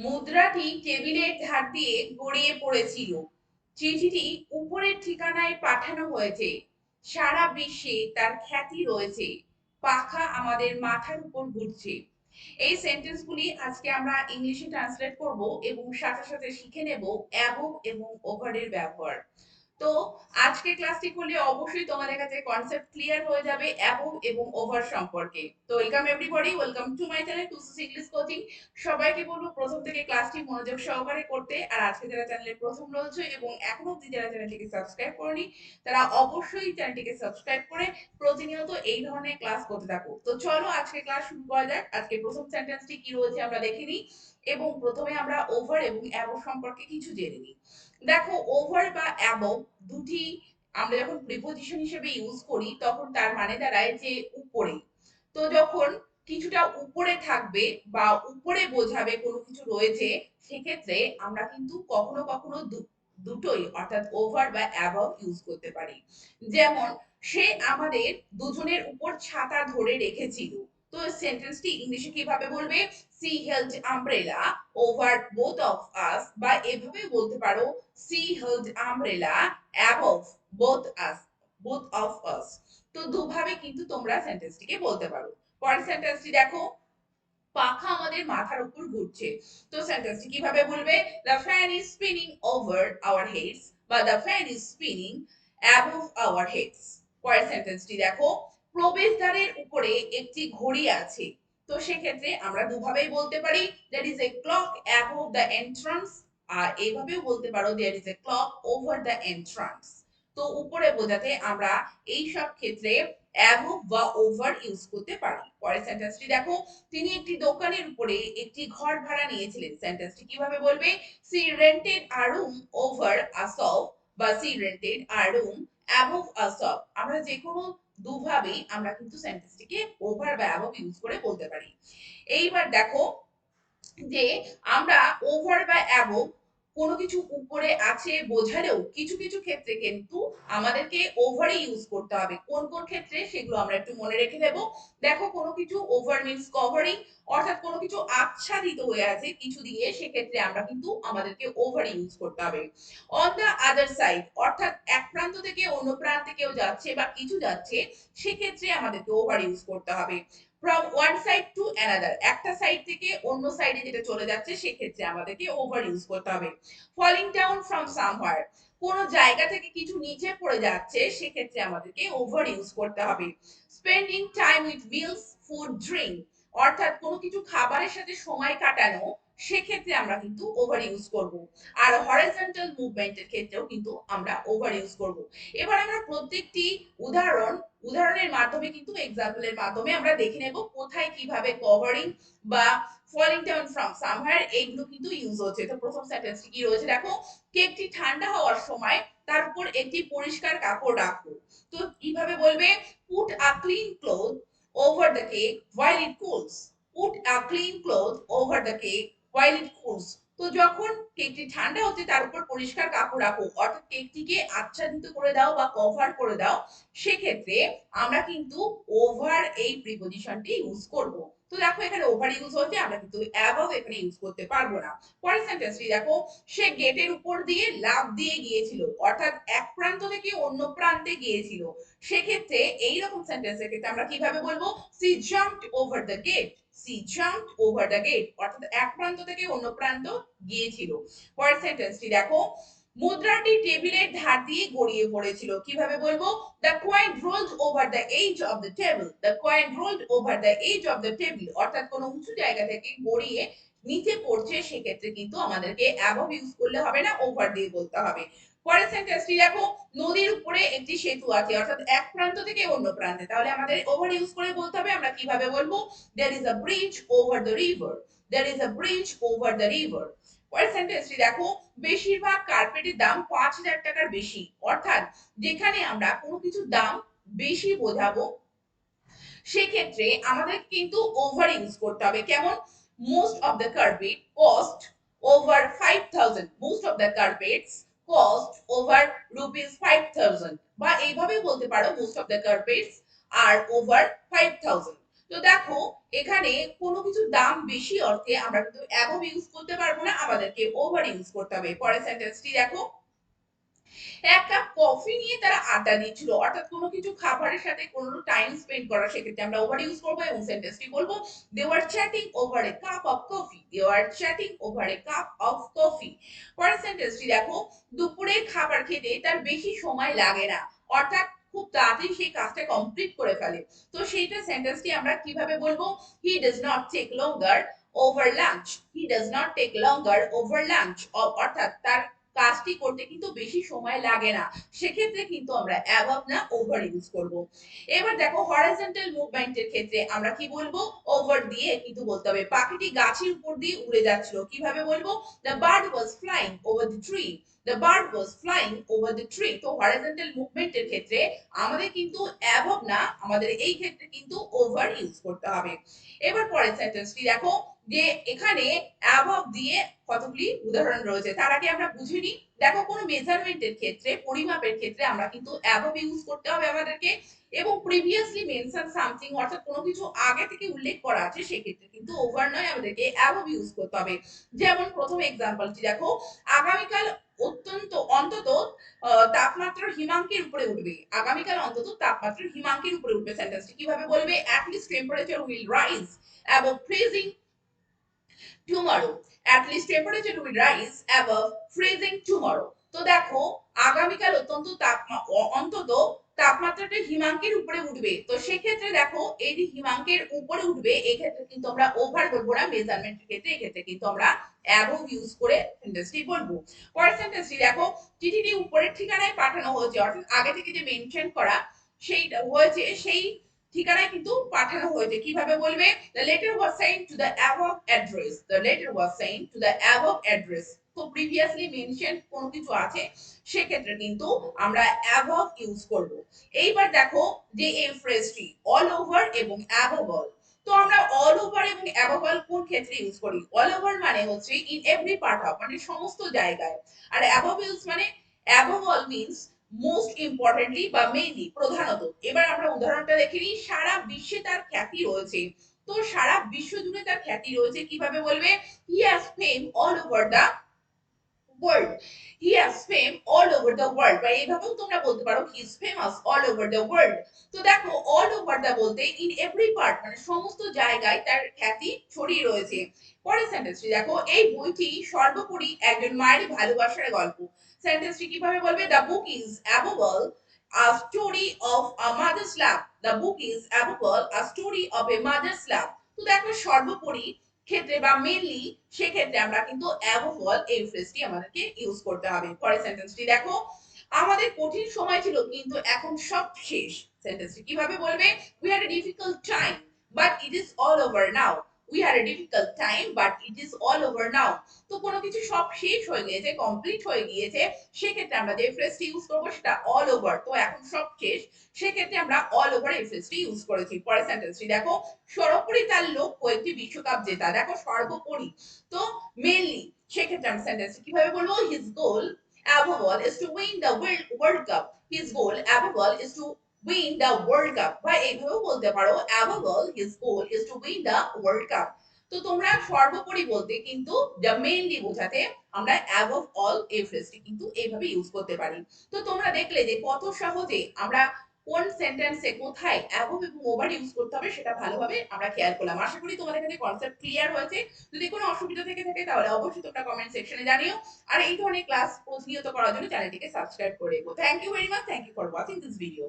মুদ্রাটি টেবিলের ধার দিয়ে গড়িয়ে পড়েছিল। চিঠিটি উপরের ঠিকানায় পাঠানো হয়েছে। সারা বিশ্বে তার খ্যাতি রয়েছে। পাখা আমাদের মাথার উপর ঘুরছে। এই সেন্টেন্সগুলি আজকে আমরা ইংলিশে ট্রান্সলেট করব এবং সাথে সাথে শিখে নেব অ্যাবভ এবং ওভারের ব্যবহার। তো আজকে ক্লাসটি করলে অবশ্যই তোমাদের কাছে কনসেপ্ট ক্লিয়ার হয়ে যাবে অ্যাবভ এবং ওভার সম্পর্কে। তো welcome everybody, welcome to my channel টুসি ইংলিশ কোচিং। সবাইকে বলবো প্রথম থেকে ক্লাসটি মনোযোগ সহকারে করতে। আর আজকে যারা চ্যানেলে প্রথম রয়েছে এবং এখনো অবধি যারা চ্যানেলটিকে সাবস্ক্রাইব করনি তারা অবশ্যই চ্যানেলটিকে সাবস্ক্রাইব করে প্রতিনিয়ত এই ধরনের ক্লাস করতে থাকো। তো চলো আজকে ক্লাস শুরু করা যাক। আজকে প্রথম সেন্টেন্সটি কি রয়েছে আমরা দেখে নিই এবং প্রথমে আমরা ওভার এবং অ্যাবভ সম্পর্কে কিছু জেনে নিই। দেখো, ওভার বা অ্যাবভ দুটি আমরা যখন প্রিপোজিশন হিসেবে ইউজ করি তখন তার মানে দাঁড়ায় যে উপরে। তো যখন কিছুটা উপরে থাকবে বা উপরে বোঝাবে কোনো কিছু রয়েছে, সেক্ষেত্রে আমরা কিন্তু কখনো কখনো দুটোই অর্থাৎ ওভার বা অ্যাবভ ইউজ করতে পারি। যেমন, সে আমাদের দুজনের উপর ছাতা ধরে রেখেছিল। তো সেন্টেন্সটি ইংলিশে কিভাবে বলবে? She held umbrella over both of us, বা এভাবে বলতে পারো she held umbrella above both of us. তো দুভাবে কিন্তু তোমরা সেন্টেন্সটিকে বলতে পারো। পরের সেন্টেন্সটি দেখো, পাখা আমাদের মাথার উপর ঘুরছে। তো সেন্টেন্সটি কিভাবে বলবে? The fan is spinning over our heads, বা the fan is spinning above our heads. পরের সেন্টেন্সটি দেখো, প্রবেশদ্বারের উপরে একটি ঘড়ি আছে। তো সেক্ষেত্রে আমরা দুভাবেই বলতে পারি, there is a clock above the entrance, আর এইভাবেও বলতে পারো there is a clock over the entrance। তো উপরে বোঝাতে আমরা এই সব ক্ষেত্রে অ্যাবভ বা ওভার ইউজ করতে পারি। পরের সেন্টেন্সটি দেখো, তিনি একটি দোকানের উপরে একটি ঘর ভাড়া নিয়েছিলেন। সেন্টেন্সটি কিভাবে বলবে? She rented a room over a shop, বা she rented a room above a shop. আমরা যে কোনো দুভাবেই আমরা কিন্তু সেন্টেন্সটিকে ওভার বা অ্যাবভ ইউজ করে বলতে পারি। এইবার দেখো যে আমরা ওভার বা অ্যাবভ কোনো কিছু উপরে আছে বোঝালেও কিছু কিছু ক্ষেত্রে কিন্তু আমাদেরকে ওভারই ইউজ করতে হবে। কোন কোন ক্ষেত্রে সেগুলো আমরা একটু মনে রেখে দেব। দেখো, কোনো কিছু ওভার মিন্স কভারিং, অর্থাৎ কোনো কিছু আচ্ছাদিত হয়ে আছে কিছু দিয়ে, সেক্ষেত্রে আমরা কিন্তু আমাদেরকে ওভার ইউজ করতে হবে। অন দ্য আদার সাইড, অর্থাৎ এক প্রান্ত থেকে অন্য প্রান্তে কেউ যাচ্ছে বা কিছু যাচ্ছে, সেক্ষেত্রে আমাদেরকে ওভার ইউজ করতে হবে। From one side to another, একটা সাইড থেকে অন্য সাইডে যেটা চলে যাচ্ছে সেক্ষেত্রে আমাদেরকে ওভার ইউজ করতে হবে। ফলিং ডাউন ফ্রম সামহার, কোন জায়গা থেকে কিছু নিচে পড়ে যাচ্ছে সেক্ষেত্রে আমাদেরকে ওভার ইউজ করতে হবে। Spending time with meals food drink, অর্থাৎ কোনো কিছু খাবারের সাথে সময় কাটানো, সেক্ষেত্রে আমরা কিন্তু ওভার ইউজ করব। আর হরাইজন্টাল মুভমেন্টের ক্ষেত্রেও কিন্তু আমরা ওভার ইউজ করব। এবার আমরা প্রত্যেকটি উদাহরণের মাধ্যমে কিন্তু এক্সাম্পলের মাধ্যমে আমরা দেখে নেব কোথায় কিভাবে কভারিং বা ফলিং ডাউন ফ্রম সামহার এইগুলো কিন্তু ইউজ হচ্ছে। তো প্রথম সেন্টেন্সটি কি রয়েছে দেখো, কেকটি ঠান্ডা হওয়ার সময় তার উপর একটি পরিষ্কার কাপড় রাখো। তো কিভাবে বলবে? Put a clean cloth over the cake while it cools, put a clean cloth over the cake while it cools। তো যখন কেকটি ঠান্ডা হচ্ছে তার উপর পরিষ্কার কাপড় রাখো, অর্থাৎ কেকটিকে আচ্ছাদিত করে দাও বা কভার করে দাও, সেক্ষেত্রে আমরা কিন্তু ওভার এই প্রিপজিশনটি ইউজ করব। তো দেখো, এখানে ওভার ইউজ হচ্ছে, আমরা কিন্তু অ্যাবভ এখানে ইউজ করতে পারবো না। পরের সেন্টেন্সটি দেখো, সে গেটের উপর দিয়ে লাফ দিয়ে গিয়েছিল, অর্থাৎ এক প্রান্ত থেকে অন্য প্রান্তে গিয়েছিল। সেক্ষেত্রে এইরকম সেন্টেন্সের ক্ষেত্রে আমরা কিভাবে বলবো? She jumped over the gate, she jumped over the gate, অর্থাৎ এক প্রান্ত থেকে অন্য প্রান্ত গিয়েছিল। পরের সেন্টেন্সটি দেখো, মুদ্রাটি টেবিলের ধার দিয়ে গড়িয়ে পড়েছিল। কিভাবে বলবো? The coin rolled over the edge of the table, the coin rolled over the edge of the table, অর্থাৎ কোনো উঁচু জায়গা থেকে গড়িয়ে নিচে পড়ছে, সেক্ষেত্রে কিন্তু আমাদেরকে অ্যাবভ ইউজ করলে হবে না, ওভার দিয়ে বলতে হবে। পরের সেন্টেন্সটি দেখো, নদীর উপরে একটি সেতু আছে, অর্থাৎ এক প্রান্ত থেকে অন্য প্রান্তে, তাহলে আমাদের ওভার ইউজ করে বলতে হবে। আমরা কিভাবে বলবো? there is a bridge over the river, there is a bridge over the river। পরের সেন্টেন্সটি দেখো, বেশিরভাগ কার্পেটের দাম ৫,০০০ টাকার বেশি, অর্থাৎ যেখানে আমরা কোনো কিছুর দাম বেশি বোঝাবো সেক্ষেত্রে আমাদের কিন্তু ওভার ইউজ করতে হবে। কেমন? Most of the carpet cost over 5,000, most of the carpets cost over rupees 5,000, বা এইভাবে বলতে পারো most of the carpets are over 5,000। তো দেখো এখানে কোনো কিছু দাম বেশি অর্থে আমরা কিন্তু অ্যাবভ ইউজ করতে পারবো না, আমাদেরকে ওভার ইউজ করতে হবে। পরের সেন্টেন্সটি দেখো, এক কাপ কফি নিয়ে তারা আড্ডা দিচ্ছিল, অর্থাৎ কোনো কিছু খাবারের সাথে কোনো টাইম স্পেন্ড করা, সেক্ষেত্রে আমরা ওভার ইউজ করবো এবং সেন্টেন্সটি বলবো they were chatting over a cup of coffee, they were chatting over a cup of coffee. পরের সেন্টেন্সটি দেখো, দুপুরে খাবার খেতে তার বেশি সময় লাগে না, অর্থাৎ খুব তাড়াতাড়ি সেই কাজটা কমপ্লিট করে ফেলে। তো সেইটা সেন্টেন্সটি আমরা কিভাবে বলবো, he does not take longer over lunch, he does not take longer over lunch, অর্থাৎ তার কাজটি করতে কিন্তু বেশি সময় লাগে না, সেক্ষেত্রে কিন্তু আমরা অ্যাবভ না ওভার ইউজ করব। এবার দেখো হরাইজন্টাল মুভমেন্টের ক্ষেত্রে আমরা কি বলবো, ওভার দিয়ে কিন্তু বলতে হবে। পাখিটি গাছের উপর দিয়ে উড়ে যাচ্ছিল, কিভাবে বলবো, the bird was flying over the tree, the bird was flying over the tree. তো হরাইজন্টাল মুভমেন্টের ক্ষেত্রে আমাদের কিন্তু অ্যাবভ না, আমাদের এই ক্ষেত্রে কিন্তু ওভার ইউজ করতে হবে। এবার পরের সেন্টেন্সটি দেখো, যে এখানে অ্যাবভ দিয়ে কতগুলি উদাহরণ রয়েছে, তার আগে আমরা বুঝে নিই। দেখো কোনো মেজারমেন্টের ক্ষেত্রে, পরিমাপের ক্ষেত্রে আমরা কিন্তু অ্যাবভ ইউজ করতে হবে আমাদেরকে, এবং প্রিভিয়াসলি মেনশন সামথিং, অর্থাৎ কোনো কিছু আগে থেকে উল্লেখ করা আছে, সেক্ষেত্রে কিন্তু ওভার নয়, আমাদেরকে অ্যাবভ ইউজ করতে হবে। যেমন প্রথম এক্সাম্পলটি দেখো, আগামীকাল অন্তত তাপমাত্রা হিমাঙ্কের উপরে উঠবে, আগামীকাল অন্তত তাপমাত্রা হিমাঙ্কের উপরে উঠবে। সেন্টেন্সটি কিভাবে বলবে, at least temperature will rise above freezing tomorrow, at least temperature will rise above freezing tomorrow। তো দেখো আগামীকাল অন্তত তাপমাত্রাটা হিমাঙ্কের উপরে উঠবে, তো সেক্ষেত্রে দেখো এই যে হিমাঙ্কের উপরে উঠবে, এক্ষেত্রে কিন্তু আমরা ওভার বলবো না, মেজারমেন্টের ক্ষেত্রে এক্ষেত্রে কিন্তু আমরা অ্যাবভ ইউজ করে সেন্টেন্সটি বলবো। পরের সেন্টেন্সটি দেখো, চিঠিটি উপরের ঠিকানায় পাঠানো হয়েছে, অর্থাৎ আগে থেকে যে মেনশন করা সেইটা হয়েছে, সেই ঠিকানায় কিন্তু পাঠানো হয়েছে, কিভাবে বলবে, the letter was sent to the above address, the letter was sent to the above address। তো প্রিভিয়াসলি মেনশন কোন কিছু আছে, সেক্ষেত্রে কিন্তু আমরা above ইউজ করব। এইবার দেখো যে এই ফ্রেজটি অল ওভার এবং above all, তো আমরা অল ওভার এবং above all কোন ক্ষেত্রে ইউজ করি, অল ওভার মানে হচ্ছে ইন এভরি পার্ট অফ, মানে সমস্ত জায়গায়, আর above ইউজ মানে above all means most importantly বা মেইনলি, প্রধানত। এবার আমরা উদাহরণটা দেখে নিই, সারা বিশ্বে তার খ্যাতি রয়েছে, তো সারা বিশ্ব জুড়ে তার খ্যাতি রয়েছে, কিভাবে বলবে, he has fame all over the world, he has fame all over the world, বা এইভাবেও তোমরা বলতে পারো he is famous all over the world. তো দেখো অল ওভার দা বলতে ইন এভরি পার্ট, মানে সমস্ত জায়গায় তার খ্যাতি ছড়িয়ে রয়েছে। পরের সেন্টেন্সটি দেখো, এই বইটি সর্বোপরি একজন মায়ের ভালোবাসার গল্প, সেন্টেন্সটি কিভাবে বলবে, the book is above all a story of a mother's love, the book is above all a story of a mother's love। তো দেখো সর্বোপরি ক্ষেত্রে বা মেইনলি, সেক্ষেত্রে আমরা কিন্তু অ্যাবভ অল এই ফ্রেজটি আমাদেরকে ইউজ করতে হবে। পরের সেন্টেন্সটি দেখো, আমাদের কঠিন সময় ছিল কিন্তু এখন সব শেষ, সেন্টেন্সটি কিভাবে বলবে, we had a difficult time but it is all over now, we had a difficult time but it is all over now। তো কোনো কিছু সব শেষ হয়ে গিয়েছে, কমপ্লিট হয়ে গিয়েছে, সেক্ষেত্রে আমরা যে ফ্রেজটি ইউজ করবো সেটা অল ওভার, তো এখন সব শেষ, সেক্ষেত্রে আমরা অল ওভার এই ফ্রেজটি ইউজ করেছি। পরের সেন্টেন্সটি দেখো, সর্বোপরি তার লক্ষ্য একটি বিশ্বকাপ জেতা, দেখো সর্বোপরি তো মেইনলি, সেক্ষেত্রে আমরা সেন্টেন্সটি কিভাবে বলবো, his goal above all is to win the world cup, his goal above all is to win the world cup, বা এইভাবেও বলতে পারো above all his goal is to win the world cup। তো তোমরা সর্বোপরি বলতে কিন্তু যা মেইনলি বোঝাতে আমরা above all এই ফ্রেজটি কিন্তু এইভাবে ইউজ করতে পারি। তো তোমরা দেখলে যে কত সহজে আমরা কোন সেন্টেন্সে কোথায় অ্যাবভ এবং ওভার ইউজ করতে হবে সেটা ভালোভাবে আমরা খেয়াল করলাম। আশা করি তোমাদের কাছে কনসেপ্ট ক্লিয়ার হয়েছে। যদি কোনো অসুবিধা থেকে থাকে তাহলে অবশ্যই তোমরা কমেন্ট সেকশনে জানিও, আর এই ধরনের ক্লাস প্রতিনিয়ত করার জন্য চ্যানেলটিকে সাবস্ক্রাইব করে রেখো। Thank you very much, thank you for watching this video.